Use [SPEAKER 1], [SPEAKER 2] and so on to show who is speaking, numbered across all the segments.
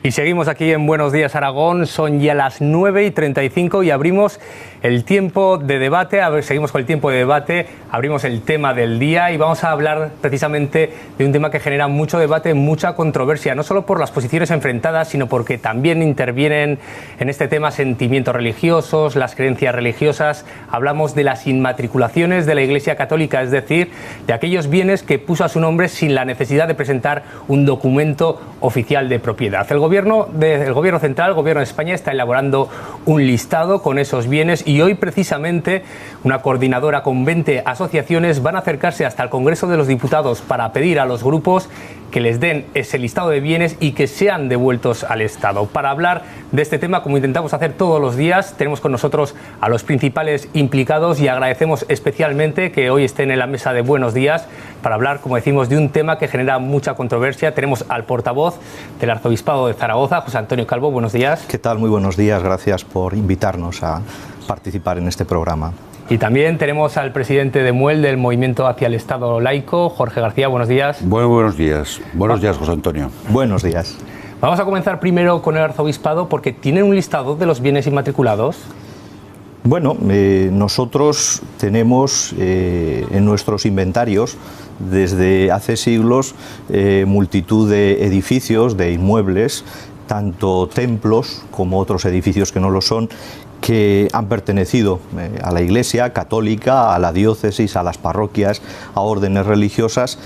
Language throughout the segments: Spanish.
[SPEAKER 1] Y seguimos aquí en Buenos Días Aragón, son ya las 9:35 y abrimos el tiempo de debate, seguimos con el tiempo de debate, abrimos el tema del día y vamos a hablar precisamente de un tema que genera mucho debate, mucha controversia, no solo por las posiciones enfrentadas, sino porque también intervienen en este tema sentimientos religiosos, las creencias religiosas. Hablamos de las inmatriculaciones de la Iglesia Católica, es decir, de aquellos bienes que puso a su nombre sin la necesidad de presentar un documento oficial de propiedad. El gobierno central, el gobierno de España, está elaborando un listado con esos bienes y hoy precisamente una coordinadora con 20 asociaciones van a acercarse hasta el Congreso de los Diputados para pedir a los grupos que les den ese listado de bienes y que sean devueltos al Estado. Para hablar de este tema, como intentamos hacer todos los días, tenemos con nosotros a los principales implicados y agradecemos especialmente que hoy estén en la mesa de Buenos Días para hablar, como decimos, de un tema que genera mucha controversia. Tenemos al portavoz del Arzobispado de Zaragoza, José Antonio Calvo. Buenos días.
[SPEAKER 2] ¿Qué tal? Muy buenos días. Gracias por invitarnos a participar en este programa.
[SPEAKER 1] Y también tenemos al presidente de MUEL, del Movimiento hacia el Estado Laico, Jorge García. Buenos días.
[SPEAKER 3] Buenos días. Buenos días, José Antonio.
[SPEAKER 2] Buenos días.
[SPEAKER 1] Vamos a comenzar primero con el Arzobispado porque tienen un listado de los bienes inmatriculados.
[SPEAKER 2] Bueno, nosotros tenemos en nuestros inventarios desde hace siglos multitud de edificios, de inmuebles, tanto templos como otros edificios que no lo son, que han pertenecido a la Iglesia Católica, a la diócesis, a las parroquias, a órdenes religiosas,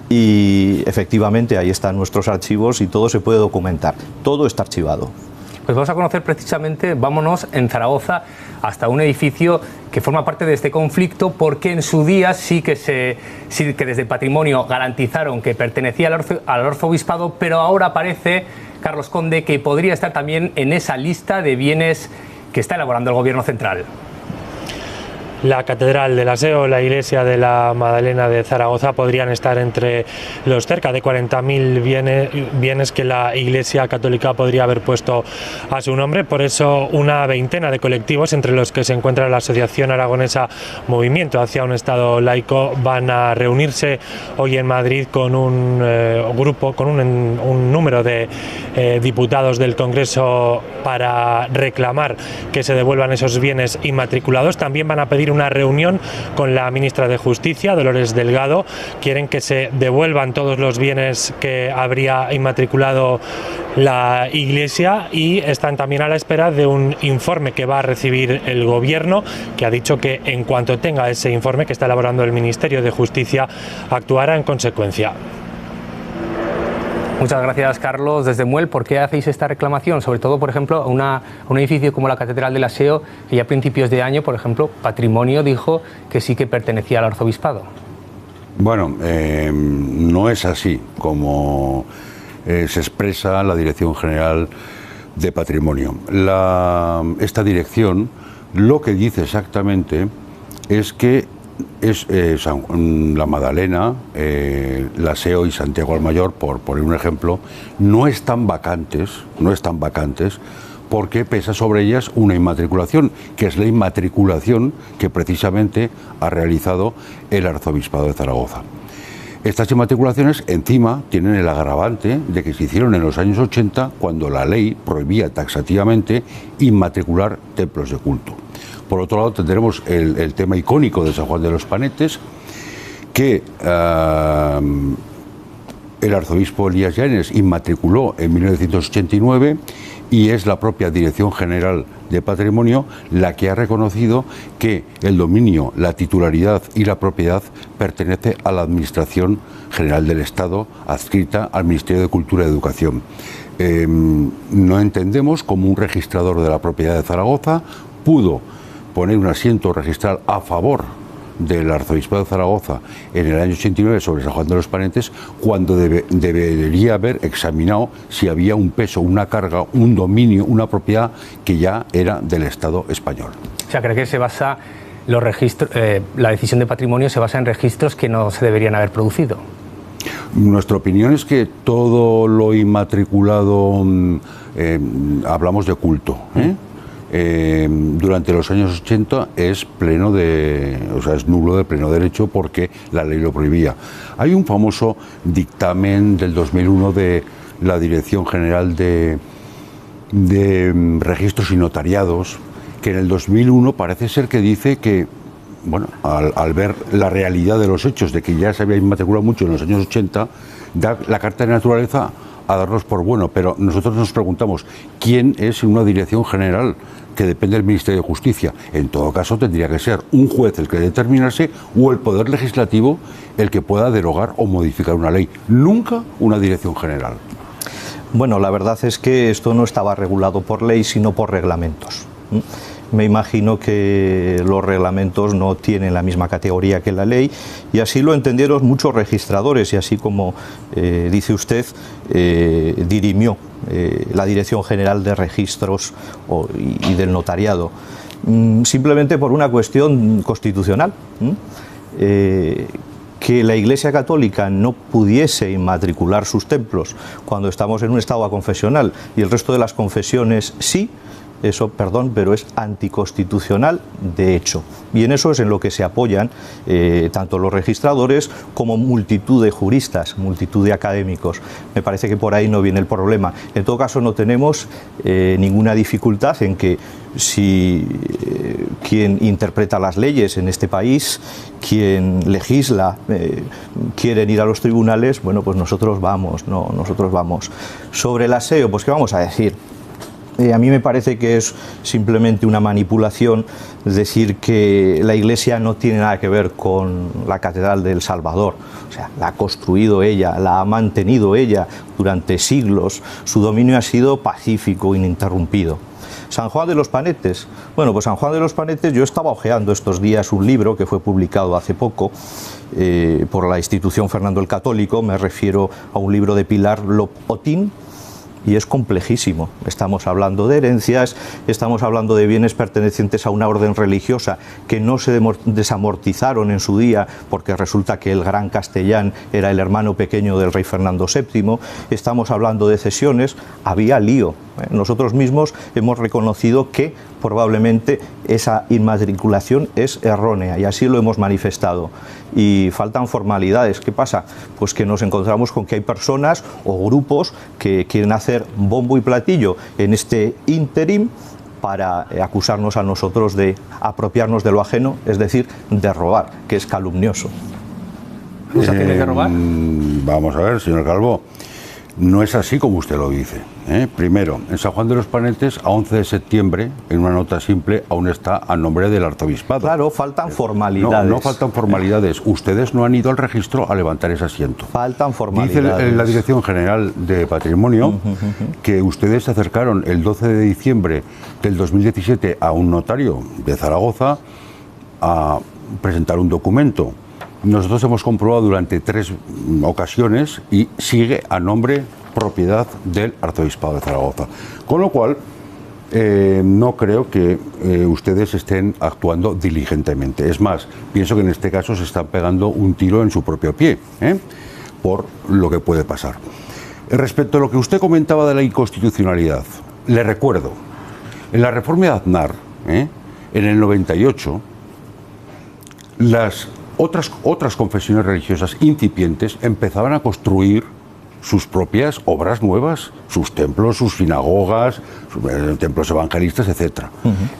[SPEAKER 2] y efectivamente ahí están nuestros archivos y todo se puede documentar, todo está archivado.
[SPEAKER 1] Pues vamos a conocer precisamente, vámonos en Zaragoza hasta un edificio que forma parte de este conflicto, porque en su día sí que desde Patrimonio garantizaron que pertenecía al Arzobispado, pero ahora parece, Carlos Conde, que podría estar también en esa lista de bienes que está elaborando el Gobierno central.
[SPEAKER 4] La Catedral de la SEO, la Iglesia de la Madalena de Zaragoza podrían estar entre los cerca de 40.000 bienes que la Iglesia Católica podría haber puesto a su nombre. Por eso una veintena de colectivos, entre los que se encuentra la Asociación Aragonesa Movimiento hacia un Estado Laico, van a reunirse hoy en Madrid con un grupo, con un número de diputados del Congreso para reclamar que se devuelvan esos bienes inmatriculados. También van a pedir una reunión con la ministra de Justicia, Dolores Delgado. Quieren que se devuelvan todos los bienes que habría inmatriculado la Iglesia y están también a la espera de un informe que va a recibir el Gobierno, que ha dicho que en cuanto tenga ese informe que está elaborando el Ministerio de Justicia, actuará en consecuencia.
[SPEAKER 1] Muchas gracias, Carlos. Desde MUEL, ¿por qué hacéis esta reclamación? Sobre todo, por ejemplo, a un edificio como la Catedral de la SEO, que ya a principios de año, por ejemplo, Patrimonio dijo que sí que pertenecía al Arzobispado.
[SPEAKER 3] Bueno, no es así como se expresa la Dirección General de Patrimonio. Esta dirección lo que dice exactamente es que la Madalena, la SEO y Santiago el Mayor, por poner un ejemplo, no están vacantes porque pesa sobre ellas una inmatriculación, que es la inmatriculación que precisamente ha realizado el Arzobispado de Zaragoza. Estas inmatriculaciones encima tienen el agravante de que se hicieron en los años 80, cuando la ley prohibía taxativamente inmatricular templos de culto. Por otro lado, tendremos el tema icónico de San Juan de los Panetes, que el arzobispo Elías Llanes inmatriculó en 1989 y es la propia Dirección General de Patrimonio la que ha reconocido que el dominio, la titularidad y la propiedad pertenece a la Administración General del Estado, adscrita al Ministerio de Cultura y Educación. No entendemos cómo un registrador de la propiedad de Zaragoza pudo poner un asiento registral a favor del Arzobispado de Zaragoza en el año 89 sobre San Juan de los Panetes, cuando debería haber examinado si había un peso, una carga, un dominio, una propiedad que ya era del Estado español.
[SPEAKER 1] O sea, ¿cree que se basa los registros, la decisión de Patrimonio se basa en registros que no se deberían haber producido?
[SPEAKER 3] Nuestra opinión es que todo lo inmatriculado, hablamos de culto, durante los años 80 es es nulo de pleno derecho porque la ley lo prohibía. Hay un famoso dictamen del 2001 de la Dirección General de de registros y notariados, que en el 2001 parece ser que dice que, bueno, al ver la realidad de los hechos, de que ya se había inmatriculado mucho en los años 80, da la Carta de Naturaleza a darnos por bueno, pero nosotros nos preguntamos, ¿quién es una dirección general que depende del Ministerio de Justicia? En todo caso tendría que ser un juez el que determinase o el Poder Legislativo el que pueda derogar o modificar una ley, nunca una dirección general.
[SPEAKER 2] Bueno, la verdad es que esto no estaba regulado por ley, sino por reglamentos. Me imagino que los reglamentos no tienen la misma categoría que la ley y así lo entendieron muchos registradores y así como dice usted, dirimió la Dirección General de Registros y del Notariado, simplemente por una cuestión constitucional. Que la Iglesia Católica no pudiese inmatricular sus templos cuando estamos en un estado aconfesional y el resto de las confesiones sí, eso, perdón, pero es anticonstitucional de hecho. Y en eso es en lo que se apoyan tanto los registradores como multitud de juristas, multitud de académicos. Me parece que por ahí no viene el problema. En todo caso, no tenemos ninguna dificultad en que si quien interpreta las leyes en este país, quien legisla, quieren ir a los tribunales, bueno, pues nosotros vamos, no, nosotros vamos. Sobre el aseo, pues ¿qué vamos a decir? A mí me parece que es simplemente una manipulación decir que la Iglesia no tiene nada que ver con la Catedral de El Salvador. O sea, la ha construido ella, la ha mantenido ella durante siglos. Su dominio ha sido pacífico, ininterrumpido. San Juan de los Panetes. Bueno, pues San Juan de los Panetes, yo estaba hojeando estos días un libro que fue publicado hace poco por la institución Fernando el Católico. Me refiero a un libro de Pilar Lopotín. Y es complejísimo. Estamos hablando de herencias, estamos hablando de bienes pertenecientes a una orden religiosa que no se desamortizaron en su día porque resulta que el gran Castellán era el hermano pequeño del rey Fernando VII. Estamos hablando de cesiones, había lío. Nosotros mismos hemos reconocido que probablemente esa inmatriculación es errónea y así lo hemos manifestado. Y faltan formalidades. ¿Qué pasa? Pues que nos encontramos con que hay personas o grupos que quieren hacer bombo y platillo en este ínterim para acusarnos a nosotros de apropiarnos de lo ajeno, es decir, de robar, que es calumnioso.
[SPEAKER 1] ¿Acusaciones de robar?
[SPEAKER 3] Vamos a ver, señor Calvo. No es así como usted lo dice. Primero, en San Juan de los Panetes, a 11 de septiembre, en una nota simple, aún está a nombre del arzobispado.
[SPEAKER 2] Claro, faltan formalidades.
[SPEAKER 3] No faltan formalidades. Ustedes no han ido al registro a levantar ese asiento.
[SPEAKER 2] Faltan formalidades.
[SPEAKER 3] Dice la Dirección General de Patrimonio que ustedes se acercaron el 12 de diciembre del 2017 a un notario de Zaragoza a presentar un documento. Nosotros hemos comprobado durante 3 ocasiones y sigue a nombre propiedad del Arzobispado de Zaragoza. Con lo cual, no creo que ustedes estén actuando diligentemente. Es más, pienso que en este caso se están pegando un tiro en su propio pie, por lo que puede pasar. Respecto a lo que usted comentaba de la inconstitucionalidad, le recuerdo, en la reforma de Aznar, en el 98, las otras confesiones religiosas incipientes empezaban a construir sus propias obras nuevas, sus templos, sus sinagogas, sus templos evangelistas, etc.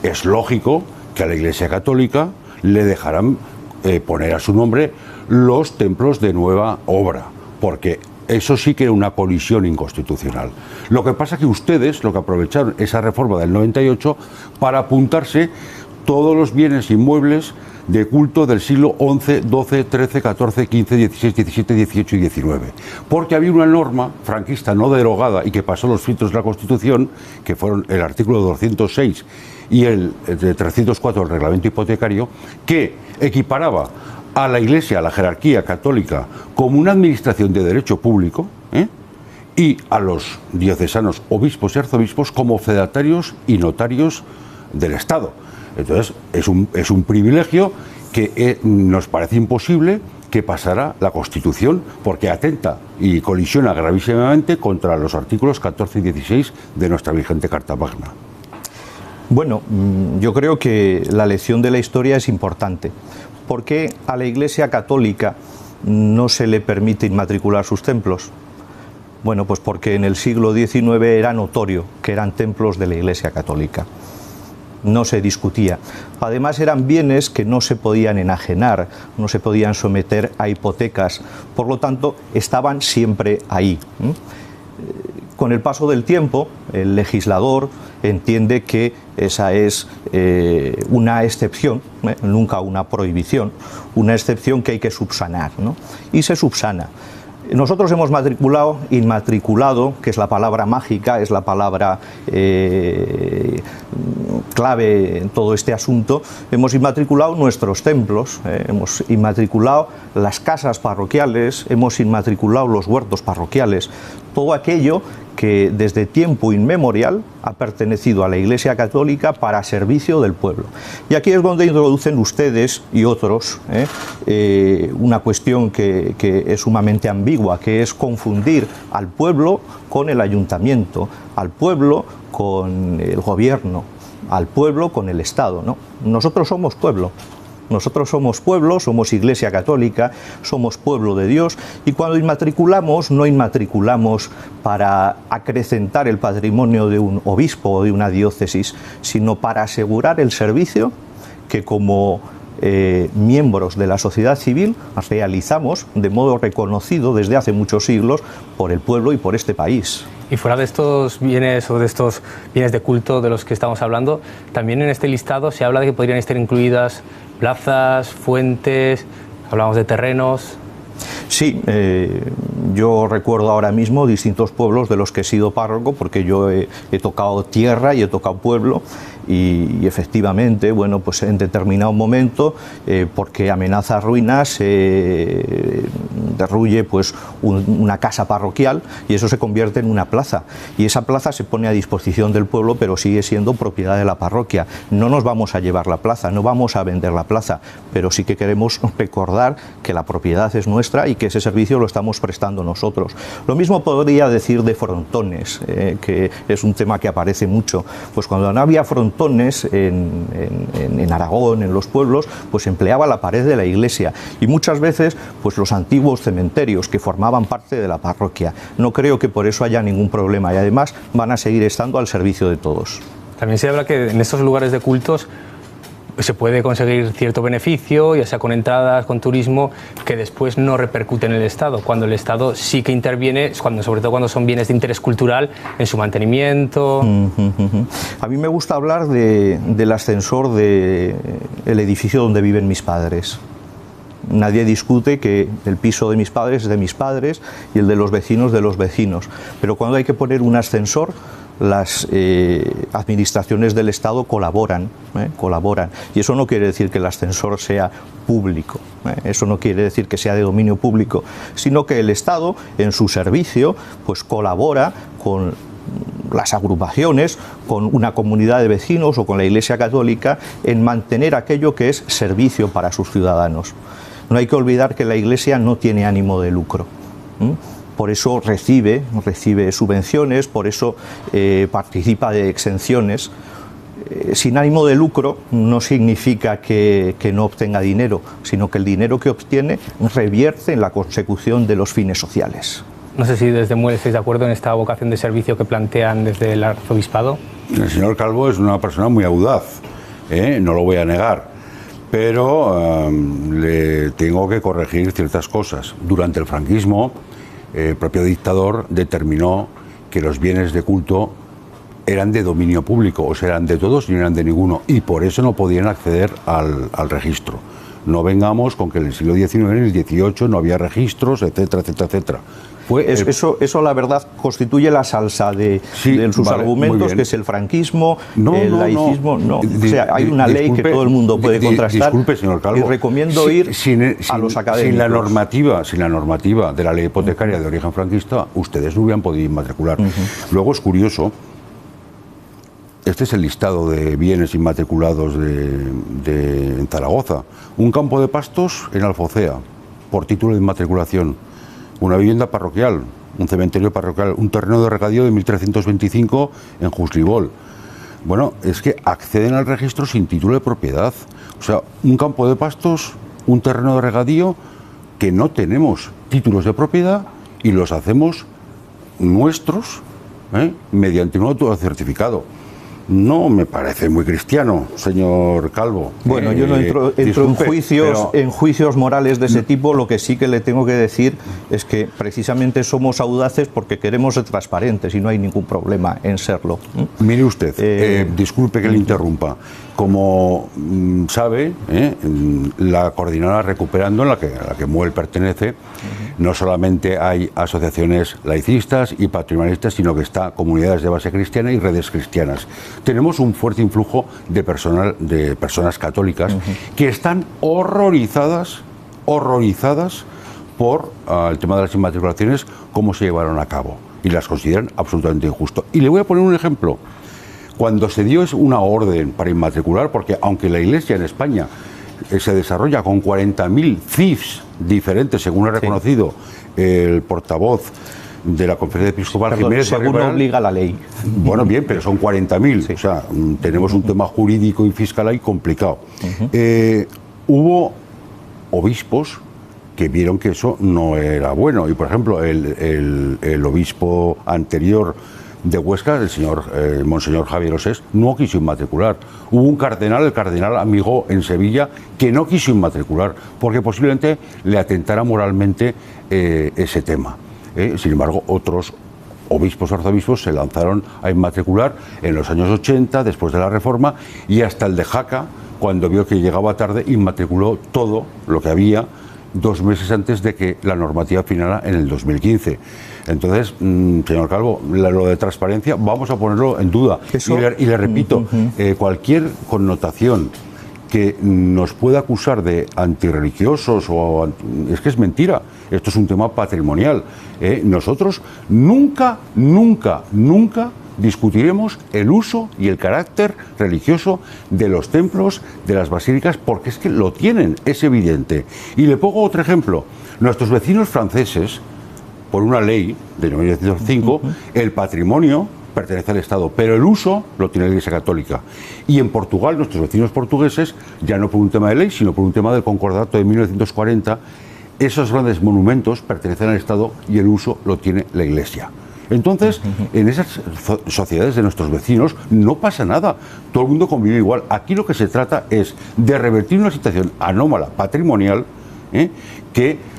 [SPEAKER 3] Es lógico que a la Iglesia Católica le dejarán poner a su nombre los templos de nueva obra, porque eso sí que era una colisión inconstitucional. Lo que pasa es que ustedes lo que aprovecharon esa reforma del 98 para apuntarse todos los bienes inmuebles de culto del siglo XI, XII, XIII, XIV, XV, XVI, XVII, XVIII y XIX. Porque había una norma franquista no derogada y que pasó los filtros de la Constitución, que fueron el artículo 206 y el 304 del reglamento hipotecario, que equiparaba a la Iglesia, a la jerarquía católica, como una administración de derecho público, y a los diocesanos, obispos y arzobispos, como fedatarios y notarios del Estado. Entonces, es un privilegio que nos parece imposible que pasara la Constitución, porque atenta y colisiona gravísimamente contra los artículos 14 y 16 de nuestra vigente Carta Magna.
[SPEAKER 2] Bueno, yo creo que la lección de la historia es importante. ¿Por qué a la Iglesia Católica no se le permite inmatricular sus templos? Bueno, pues porque en el siglo XIX era notorio que eran templos de la Iglesia Católica. No se discutía. Además eran bienes que no se podían enajenar, no se podían someter a hipotecas, por lo tanto estaban siempre ahí. Con el paso del tiempo, el legislador entiende que esa es una excepción, nunca una prohibición, una excepción que hay que subsanar, ¿no? Y se subsana. Nosotros hemos inmatriculado, que es la palabra mágica, es la palabra clave en todo este asunto, hemos inmatriculado nuestros templos, hemos inmatriculado las casas parroquiales, hemos inmatriculado los huertos parroquiales, todo aquello que desde tiempo inmemorial ha pertenecido a la Iglesia Católica para servicio del pueblo. Y aquí es donde introducen ustedes y otros una cuestión que es sumamente ambigua, que es confundir al pueblo con el ayuntamiento, al pueblo con el gobierno, al pueblo con el Estado, ¿no? Nosotros somos pueblo. Nosotros somos pueblo, somos Iglesia Católica, somos pueblo de Dios, y cuando inmatriculamos, no inmatriculamos para acrecentar el patrimonio de un obispo o de una diócesis, sino para asegurar el servicio que como miembros de la sociedad civil realizamos de modo reconocido desde hace muchos siglos por el pueblo y por este país.
[SPEAKER 1] Y fuera de estos bienes o de estos bienes de culto de los que estamos hablando, también en este listado se habla de que podrían estar incluidas plazas, fuentes, hablamos de terrenos.
[SPEAKER 2] Sí, yo recuerdo ahora mismo distintos pueblos de los que he sido párroco, porque yo he tocado tierra y he tocado pueblo, y efectivamente, bueno, pues en determinado momento, porque amenaza ruinas, se derruye pues una casa parroquial y eso se convierte en una plaza, y esa plaza se pone a disposición del pueblo, pero sigue siendo propiedad de la parroquia. No nos vamos a llevar la plaza, no vamos a vender la plaza, pero sí que queremos recordar que la propiedad es nuestra y que ese servicio lo estamos prestando nosotros. Lo mismo podría decir de frontones, que es un tema que aparece mucho. Pues cuando no había frontones en Aragón, en los pueblos, pues empleaba la pared de la iglesia, y muchas veces pues los antiguos cementerios que formaban parte de la parroquia. No creo que por eso haya ningún problema, y además van a seguir estando al servicio de todos.
[SPEAKER 1] También se habla que en estos lugares de cultos se puede conseguir cierto beneficio, ya sea con entradas, con turismo, que después no repercute en el Estado, cuando el Estado sí que interviene, sobre todo cuando son bienes de interés cultural, en su mantenimiento.
[SPEAKER 2] A mí me gusta hablar del ascensor del edificio donde viven mis padres. Nadie discute que el piso de mis padres es de mis padres y el de los vecinos, pero cuando hay que poner un ascensor, las administraciones del Estado colaboran, y eso no quiere decir que el ascensor sea público, eso no quiere decir que sea de dominio público, sino que el Estado en su servicio pues colabora con las agrupaciones, con una comunidad de vecinos o con la Iglesia Católica en mantener aquello que es servicio para sus ciudadanos. No hay que olvidar que la Iglesia no tiene ánimo de lucro. Por eso recibe subvenciones, por eso participa de exenciones. Sin ánimo de lucro no significa que no obtenga dinero, sino que el dinero que obtiene revierte en la consecución de los fines sociales.
[SPEAKER 1] No sé si desde MUEL estáis de acuerdo en esta vocación de servicio que plantean desde el arzobispado.
[SPEAKER 3] El señor Calvo es una persona muy audaz, no lo voy a negar, pero le tengo que corregir ciertas cosas. Durante el franquismo, el propio dictador determinó que los bienes de culto eran de dominio público, o sea, eran de todos y no eran de ninguno, y por eso no podían acceder al registro. No vengamos con que en el siglo XIX, en el XVIII no había registros, etcétera, etcétera, etcétera.
[SPEAKER 2] Eso la verdad constituye la salsa de sus argumentos, que es el franquismo, el laicismo. No. O sea, hay una ley que todo el mundo puede contrastar.
[SPEAKER 3] Disculpe, señor Calvo,
[SPEAKER 2] y recomiendo ir a los académicos.
[SPEAKER 3] Sin la normativa de la ley hipotecaria de origen franquista, ustedes no hubieran podido inmatricular. Luego es curioso, este es el listado de bienes inmatriculados en Zaragoza. Un campo de pastos en Alfocea, por título de inmatriculación. Una vivienda parroquial, un cementerio parroquial, un terreno de regadío de 1325 en Juslibol. Bueno, es que acceden al registro sin título de propiedad. O sea, un campo de pastos, un terreno de regadío, que no tenemos títulos de propiedad y los hacemos nuestros, mediante un autocertificado. No me parece muy cristiano, señor Calvo.
[SPEAKER 2] Bueno, yo no entro en juicios morales de ese tipo. Lo que sí que le tengo que decir es que precisamente somos audaces porque queremos ser transparentes y no hay ningún problema en serlo.
[SPEAKER 3] Mire usted, disculpe que le interrumpa. Como sabe, la coordinadora Recuperando, en la que Muel pertenece, no solamente hay asociaciones laicistas y patrimonialistas, sino que está comunidades de base cristiana y redes cristianas. Tenemos un fuerte influjo de personas católicas que están horrorizadas por el tema de las inmatriculaciones, cómo se llevaron a cabo, y las consideran absolutamente injusto. Y le voy a poner un ejemplo. Cuando se dio una orden para inmatricular, porque aunque la Iglesia en España se desarrolla con 40.000 CIFs diferentes, según ha reconocido el portavoz de la Conferencia Episcopal, Jiménez
[SPEAKER 2] según obliga la ley.
[SPEAKER 3] Bueno, bien, pero son 40.000. Sí. O sea, tenemos un tema jurídico y fiscal ahí complicado. Hubo obispos que vieron que eso no era bueno. Y, por ejemplo, el obispo anterior de Huesca, el monseñor Javier Osés, no quiso inmatricular. Hubo un cardenal, el cardenal Amigó en Sevilla, que no quiso inmatricular, porque posiblemente le atentara moralmente ese tema. Sin embargo, otros obispos, arzobispos, se lanzaron a inmatricular en los años 80, después de la Reforma, y hasta el de Jaca, cuando vio que llegaba tarde, inmatriculó todo lo que había 2 meses antes de que la normativa finara en el 2015. Entonces, señor Calvo, lo de transparencia vamos a ponerlo en duda. Y le repito, cualquier connotación que nos pueda acusar de antirreligiosos es que es mentira. Esto es un tema patrimonial. Nosotros nunca discutiremos el uso y el carácter religioso de los templos, de las basílicas, porque es que lo tienen, es evidente. Y le pongo otro ejemplo. Nuestros vecinos franceses, por una ley de 1905, el patrimonio pertenece al Estado, pero el uso lo tiene la Iglesia Católica. Y en Portugal, nuestros vecinos portugueses, ya no por un tema de ley, sino por un tema del concordato de 1940, esos grandes monumentos pertenecen al Estado y el uso lo tiene la Iglesia. Entonces, en esas sociedades de nuestros vecinos no pasa nada, todo el mundo convive igual. Aquí lo que se trata es de revertir una situación anómala, patrimonial, que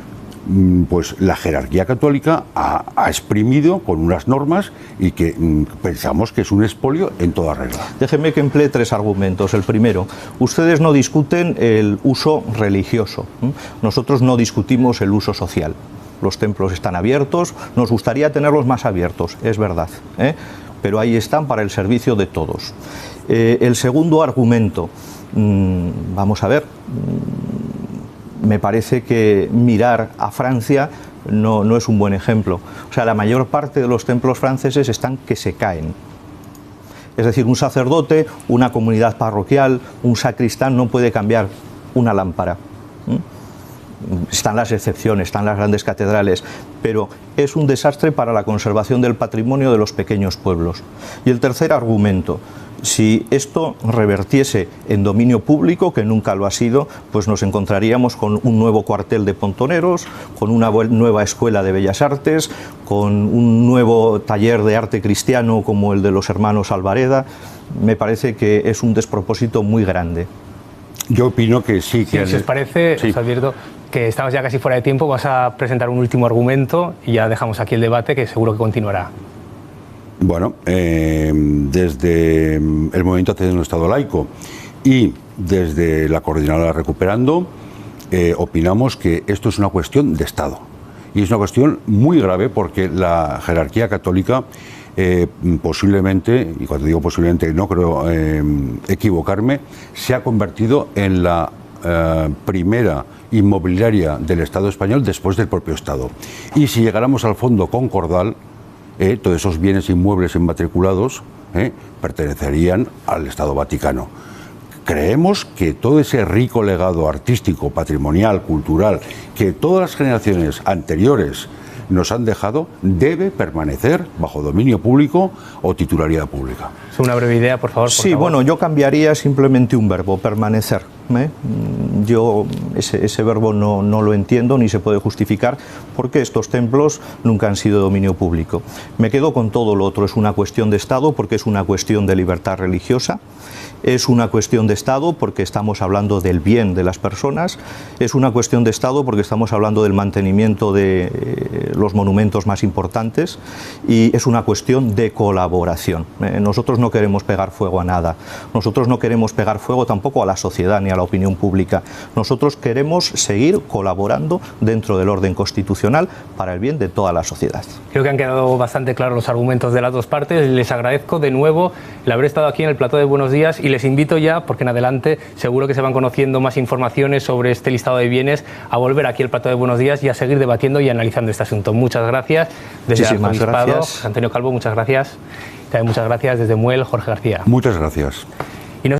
[SPEAKER 3] pues la jerarquía católica ha exprimido con unas normas y que pensamos que es un expolio en toda regla.
[SPEAKER 2] Déjeme que emplee 3 argumentos. El primero, ustedes no discuten el uso religioso, nosotros no discutimos el uso social. Los templos están abiertos, nos gustaría tenerlos más abiertos, es verdad, pero ahí están para el servicio de todos. El segundo argumento, vamos a ver, me parece que mirar a Francia no es un buen ejemplo. O sea, la mayor parte de los templos franceses están que se caen. Es decir, un sacerdote, una comunidad parroquial, un sacristán no puede cambiar una lámpara. Están las excepciones, están las grandes catedrales, pero es un desastre para la conservación del patrimonio de los pequeños pueblos. Y el tercer argumento, si esto revertiese en dominio público, que nunca lo ha sido, pues nos encontraríamos con un nuevo cuartel de pontoneros, con una nueva escuela de bellas artes, con un nuevo taller de arte cristiano como el de los hermanos Alvareda. Me parece que es un despropósito muy grande.
[SPEAKER 3] Yo opino que sí.
[SPEAKER 1] Si os parece, os advierto que estamos ya casi fuera de tiempo, vas a presentar un último argumento y ya dejamos aquí el debate, que seguro que continuará.
[SPEAKER 3] Bueno, desde el Movimiento Hacia un Estado Laico y desde la Coordinadora Recuperando, opinamos que esto es una cuestión de Estado. Y es una cuestión muy grave porque la jerarquía católica posiblemente, y cuando digo posiblemente no creo equivocarme, se ha convertido en la primera inmobiliaria del Estado español después del propio Estado. Y si llegáramos al fondo concordal, todos esos bienes inmuebles inmatriculados pertenecerían al Estado Vaticano. Creemos que todo ese rico legado artístico, patrimonial, cultural, que todas las generaciones anteriores nos han dejado, debe permanecer bajo dominio público o titularidad pública.
[SPEAKER 1] Es una breve idea, por favor.
[SPEAKER 2] Sí, bueno, yo cambiaría simplemente un verbo, permanecer. Yo ese verbo no lo entiendo ni se puede justificar porque estos templos nunca han sido de dominio público. Me quedo con todo lo otro, es una cuestión de Estado porque es una cuestión de libertad religiosa, es una cuestión de Estado porque estamos hablando del bien de las personas, es una cuestión de Estado porque estamos hablando del mantenimiento de los monumentos más importantes y es una cuestión de colaboración. Nosotros no queremos pegar fuego a nada, nosotros no queremos pegar fuego tampoco a la sociedad ni a la opinión pública, nosotros queremos seguir colaborando dentro del orden constitucional para el bien de toda la sociedad.
[SPEAKER 1] Creo que han quedado bastante claros los argumentos de las dos partes. Les agradezco de nuevo el haber estado aquí en el plató de Buenos Días y les invito ya, porque en adelante seguro que se van conociendo más informaciones sobre este listado de bienes, a volver aquí al plató de Buenos Días y a seguir debatiendo y analizando este asunto. Muchas gracias. Desde el Arzobispado, Antonio Calvo, muchas gracias. También muchas gracias desde Muel, Jorge García.
[SPEAKER 3] Muchas gracias.